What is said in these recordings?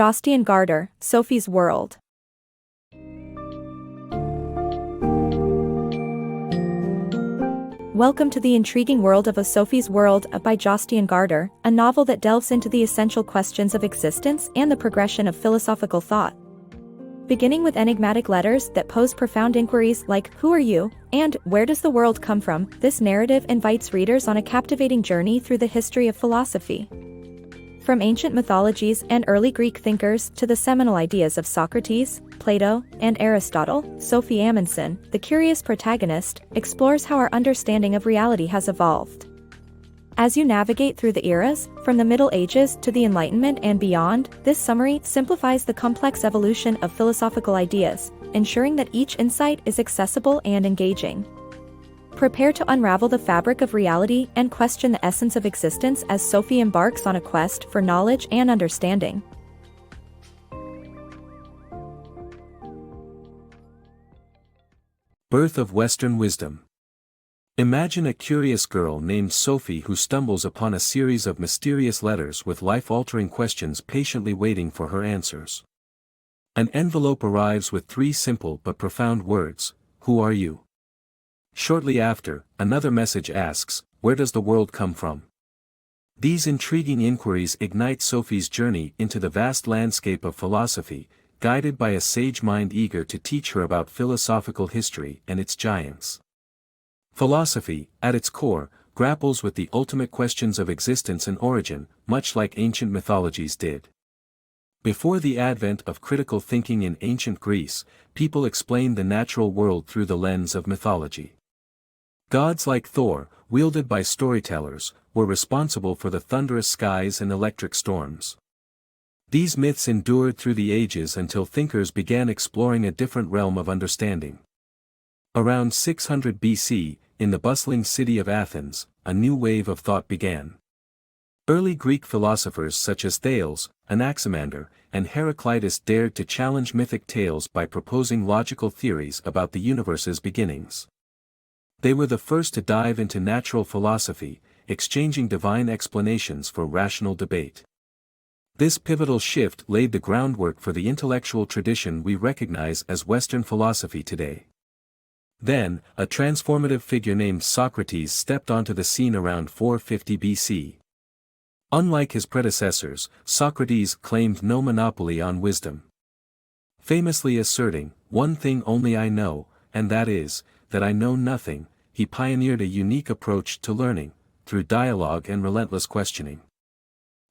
Jostein Gaarder, Sophie's World. Welcome to the intriguing world of Sophie's World by Jostein Gaarder, a novel that delves into the essential questions of existence and the progression of philosophical thought. Beginning with enigmatic letters that pose profound inquiries like "Who are you?" and "Where does the world come from?" this narrative invites readers on a captivating journey through the history of philosophy. From ancient mythologies and early Greek thinkers to the seminal ideas of Socrates, Plato, and Aristotle, Sophie Amundsen, the curious protagonist, explores how our understanding of reality has evolved. As you navigate through the eras, from the Middle Ages to the Enlightenment and beyond, this summary simplifies the complex evolution of philosophical ideas, ensuring that each insight is accessible and engaging. Prepare to unravel the fabric of reality and question the essence of existence as Sophie embarks on a quest for knowledge and understanding. Birth of Western Wisdom. Imagine a curious girl named Sophie who stumbles upon a series of mysterious letters with life-altering questions patiently waiting for her answers. An envelope arrives with three simple but profound words: "Who are you?" Shortly after, another message asks, "Where does the world come from?" These intriguing inquiries ignite Sophie's journey into the vast landscape of philosophy, guided by a sage mind eager to teach her about philosophical history and its giants. Philosophy, at its core, grapples with the ultimate questions of existence and origin, much like ancient mythologies did. Before the advent of critical thinking in ancient Greece, people explained the natural world through the lens of mythology. Gods like Thor, wielded by storytellers, were responsible for the thunderous skies and electric storms. These myths endured through the ages until thinkers began exploring a different realm of understanding. Around 600 BC, in the bustling city of Athens, a new wave of thought began. Early Greek philosophers such as Thales, Anaximander, and Heraclitus dared to challenge mythic tales by proposing logical theories about the universe's beginnings. They were the first to dive into natural philosophy, exchanging divine explanations for rational debate. This pivotal shift laid the groundwork for the intellectual tradition we recognize as Western philosophy today. Then, a transformative figure named Socrates stepped onto the scene around 450 BC. Unlike his predecessors, Socrates claimed no monopoly on wisdom. Famously asserting, "One thing only I know, and that is, that I know nothing," he pioneered a unique approach to learning, through dialogue and relentless questioning.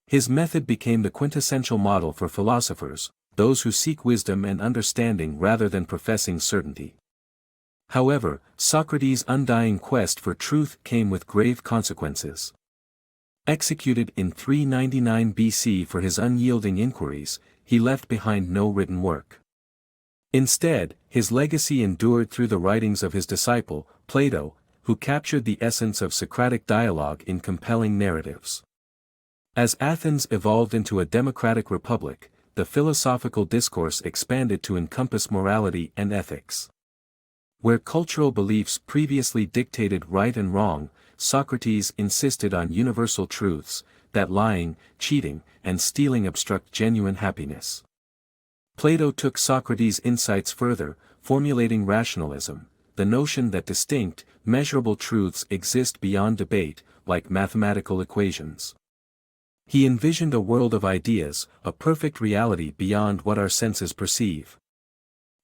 His method became the quintessential model for philosophers, those who seek wisdom and understanding rather than professing certainty. However, Socrates' undying quest for truth came with grave consequences. Executed in 399 BC for his unyielding inquiries, he left behind no written work. Instead, his legacy endured through the writings of his disciple, Plato, who captured the essence of Socratic dialogue in compelling narratives. As Athens evolved into a democratic republic, the philosophical discourse expanded to encompass morality and ethics. Where cultural beliefs previously dictated right and wrong, Socrates insisted on universal truths, that lying, cheating, and stealing obstruct genuine happiness. Plato took Socrates' insights further, formulating rationalism, the notion that distinct, measurable truths exist beyond debate, like mathematical equations. He envisioned a world of ideas, a perfect reality beyond what our senses perceive.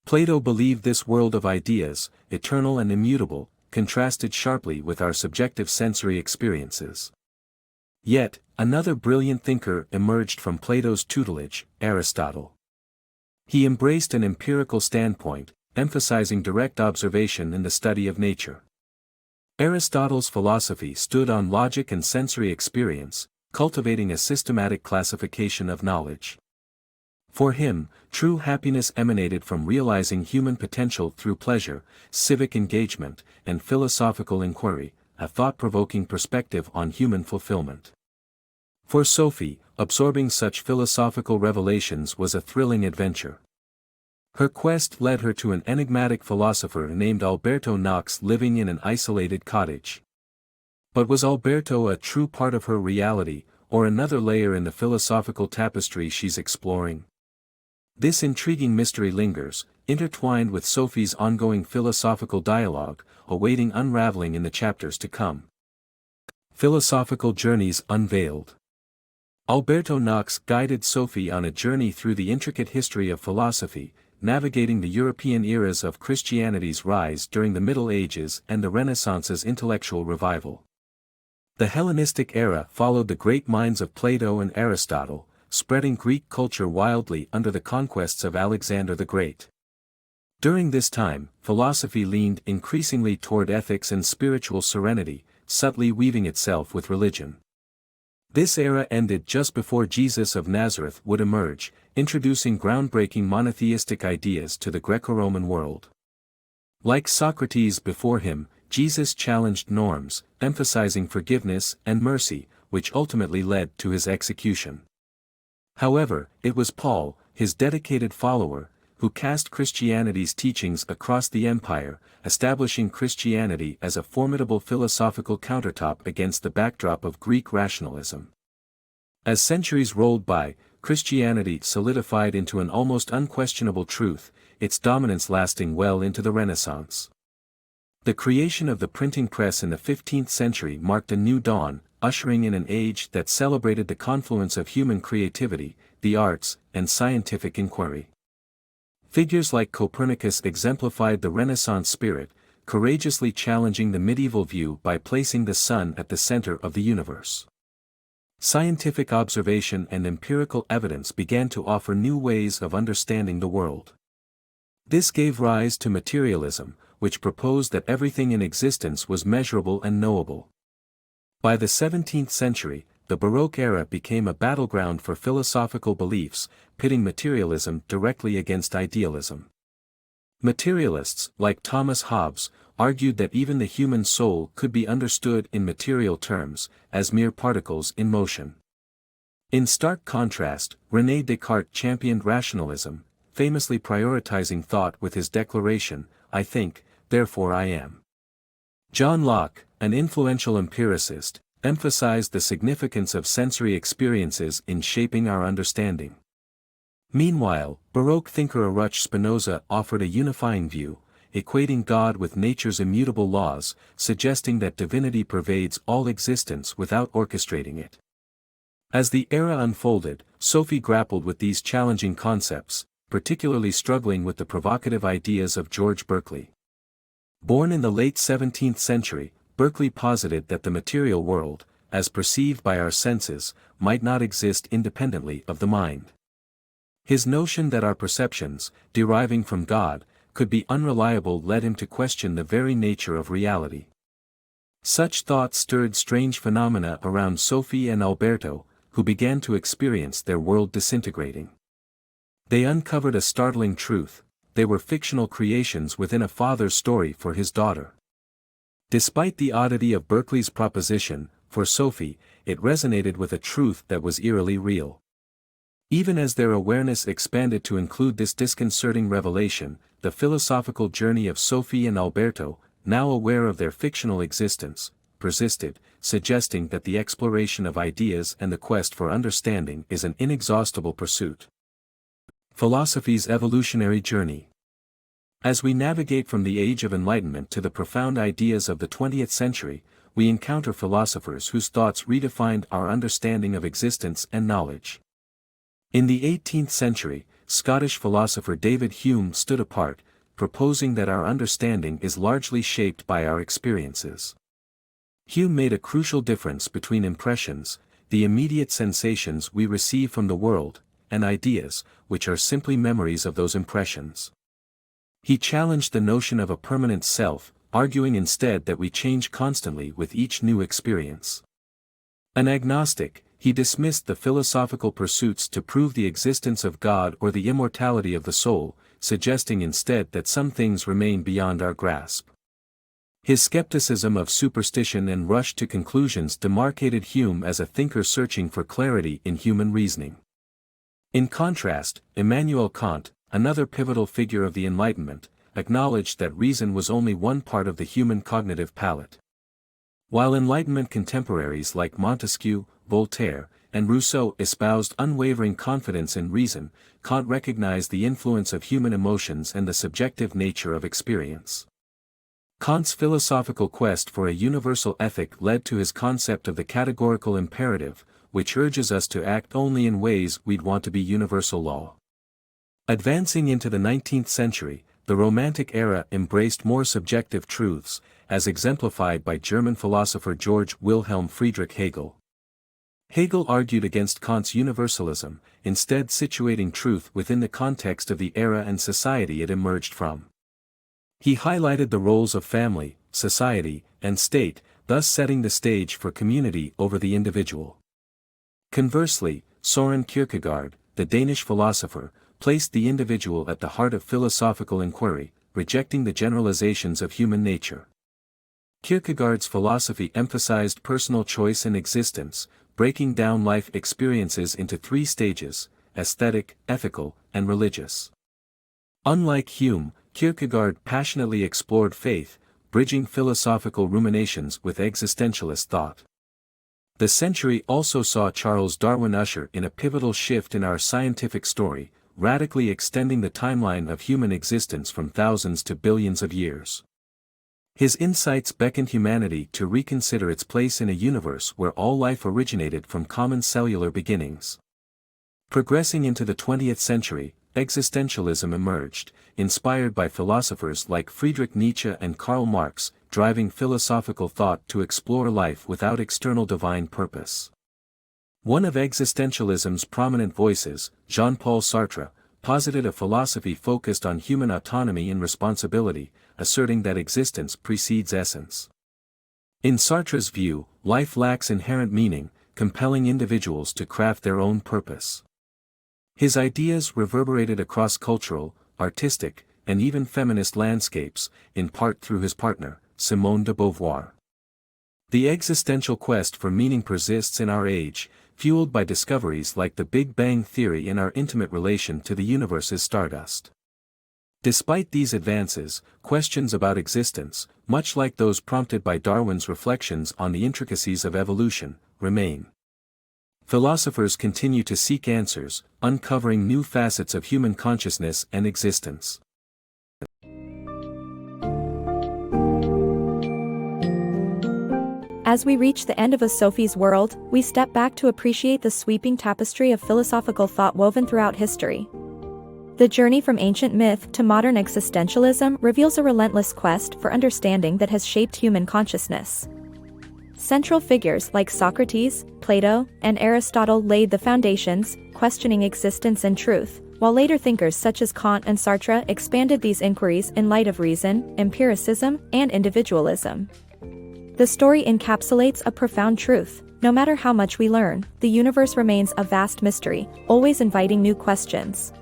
Plato believed this world of ideas, eternal and immutable, contrasted sharply with our subjective sensory experiences. Yet, another brilliant thinker emerged from Plato's tutelage, Aristotle. He embraced an empirical standpoint, emphasizing direct observation in the study of nature. Aristotle's philosophy stood on logic and sensory experience, cultivating a systematic classification of knowledge. For him, true happiness emanated from realizing human potential through pleasure, civic engagement, and philosophical inquiry, a thought-provoking perspective on human fulfillment. For Sophie, absorbing such philosophical revelations was a thrilling adventure. Her quest led her to an enigmatic philosopher named Alberto Knox living in an isolated cottage. But was Alberto a true part of her reality, or another layer in the philosophical tapestry she's exploring? This intriguing mystery lingers, intertwined with Sophie's ongoing philosophical dialogue, awaiting unraveling in the chapters to come. Philosophical Journeys Unveiled. Alberto Knox guided Sophie on a journey through the intricate history of philosophy, navigating the European eras of Christianity's rise during the Middle Ages and the Renaissance's intellectual revival. The Hellenistic era followed the great minds of Plato and Aristotle, spreading Greek culture wildly under the conquests of Alexander the Great. During this time, philosophy leaned increasingly toward ethics and spiritual serenity, subtly weaving itself with religion. This era ended just before Jesus of Nazareth would emerge, introducing groundbreaking monotheistic ideas to the Greco-Roman world. Like Socrates before him, Jesus challenged norms, emphasizing forgiveness and mercy, which ultimately led to his execution. However, it was Paul, his dedicated follower, who cast Christianity's teachings across the empire, establishing Christianity as a formidable philosophical countertop against the backdrop of Greek rationalism. As centuries rolled by, Christianity solidified into an almost unquestionable truth, its dominance lasting well into the Renaissance. The creation of the printing press in the 15th century marked a new dawn, ushering in an age that celebrated the confluence of human creativity, the arts, and scientific inquiry. Figures like Copernicus exemplified the Renaissance spirit, courageously challenging the medieval view by placing the sun at the center of the universe. Scientific observation and empirical evidence began to offer new ways of understanding the world. This gave rise to materialism, which proposed that everything in existence was measurable and knowable. By the 17th century, the Baroque era became a battleground for philosophical beliefs, pitting materialism directly against idealism. Materialists, like Thomas Hobbes, argued that even the human soul could be understood in material terms, as mere particles in motion. In stark contrast, René Descartes championed rationalism, famously prioritizing thought with his declaration, "I think, therefore I am." John Locke, an influential empiricist, emphasized the significance of sensory experiences in shaping our understanding. Meanwhile, Baroque thinker Baruch Spinoza offered a unifying view, equating God with nature's immutable laws, suggesting that divinity pervades all existence without orchestrating it. As the era unfolded, Sophie grappled with these challenging concepts, particularly struggling with the provocative ideas of George Berkeley. Born in the late 17th century, Berkeley posited that the material world, as perceived by our senses, might not exist independently of the mind. His notion that our perceptions, deriving from God, could be unreliable led him to question the very nature of reality. Such thoughts stirred strange phenomena around Sophie and Alberto, who began to experience their world disintegrating. They uncovered a startling truth: they were fictional creations within a father's story for his daughter. Despite the oddity of Berkeley's proposition, for Sophie, it resonated with a truth that was eerily real. Even as their awareness expanded to include this disconcerting revelation, the philosophical journey of Sophie and Alberto, now aware of their fictional existence, persisted, suggesting that the exploration of ideas and the quest for understanding is an inexhaustible pursuit. Philosophy's evolutionary journey. As we navigate from the Age of Enlightenment to the profound ideas of the 20th century, we encounter philosophers whose thoughts redefined our understanding of existence and knowledge. In the 18th century, Scottish philosopher David Hume stood apart, proposing that our understanding is largely shaped by our experiences. Hume made a crucial difference between impressions, the immediate sensations we receive from the world, and ideas, which are simply memories of those impressions. He challenged the notion of a permanent self, arguing instead that we change constantly with each new experience. An agnostic, he dismissed the philosophical pursuits to prove the existence of God or the immortality of the soul, suggesting instead that some things remain beyond our grasp. His skepticism of superstition and rush to conclusions demarcated Hume as a thinker searching for clarity in human reasoning. In contrast, Immanuel Kant, another pivotal figure of the Enlightenment, acknowledged that reason was only one part of the human cognitive palette. While Enlightenment contemporaries like Montesquieu, Voltaire, and Rousseau espoused unwavering confidence in reason. Kant recognized the influence of human emotions and the subjective nature of experience. Kant's philosophical quest for a universal ethic led to his concept of the categorical imperative, which urges us to act only in ways we'd want to be universal law. Advancing into the 19th century, the Romantic era embraced more subjective truths, as exemplified by German philosopher Georg Wilhelm Friedrich Hegel. Hegel argued against Kant's universalism, instead situating truth within the context of the era and society it emerged from. He highlighted the roles of family, society, and state, thus setting the stage for community over the individual. Conversely, Søren Kierkegaard, the Danish philosopher, placed the individual at the heart of philosophical inquiry, rejecting the generalizations of human nature. Kierkegaard's philosophy emphasized personal choice in existence, breaking down life experiences into three stages: aesthetic, ethical, and religious. Unlike Hume, Kierkegaard passionately explored faith, bridging philosophical ruminations with existentialist thought. The century also saw Charles Darwin usher in a pivotal shift in our scientific story, radically extending the timeline of human existence from thousands to billions of years. His insights beckoned humanity to reconsider its place in a universe where all life originated from common cellular beginnings. Progressing into the 20th century, existentialism emerged, inspired by philosophers like Friedrich Nietzsche and Karl Marx, driving philosophical thought to explore life without external divine purpose. One of existentialism's prominent voices, Jean-Paul Sartre, posited a philosophy focused on human autonomy and responsibility, asserting that existence precedes essence. In Sartre's view, life lacks inherent meaning, compelling individuals to craft their own purpose. His ideas reverberated across cultural, artistic, and even feminist landscapes, in part through his partner, Simone de Beauvoir. The existential quest for meaning persists in our age, fueled by discoveries like the Big Bang Theory and our intimate relation to the universe's stardust. Despite these advances, questions about existence, much like those prompted by Darwin's reflections on the intricacies of evolution, remain. Philosophers continue to seek answers, uncovering new facets of human consciousness and existence. As we reach the end of Sophie's world, we step back to appreciate the sweeping tapestry of philosophical thought woven throughout history. The journey from ancient myth to modern existentialism reveals a relentless quest for understanding that has shaped human consciousness. Central figures like Socrates, Plato, and Aristotle laid the foundations, questioning existence and truth, while later thinkers such as Kant and Sartre expanded these inquiries in light of reason, empiricism, and individualism. The story encapsulates a profound truth: no matter how much we learn, the universe remains a vast mystery, always inviting new questions.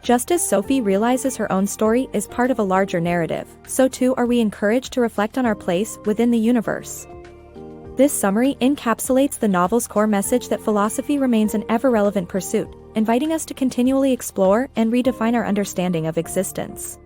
Just as Sophie realizes her own story is part of a larger narrative, so too are we encouraged to reflect on our place within the universe. This summary encapsulates the novel's core message that philosophy remains an ever-relevant pursuit, inviting us to continually explore and redefine our understanding of existence.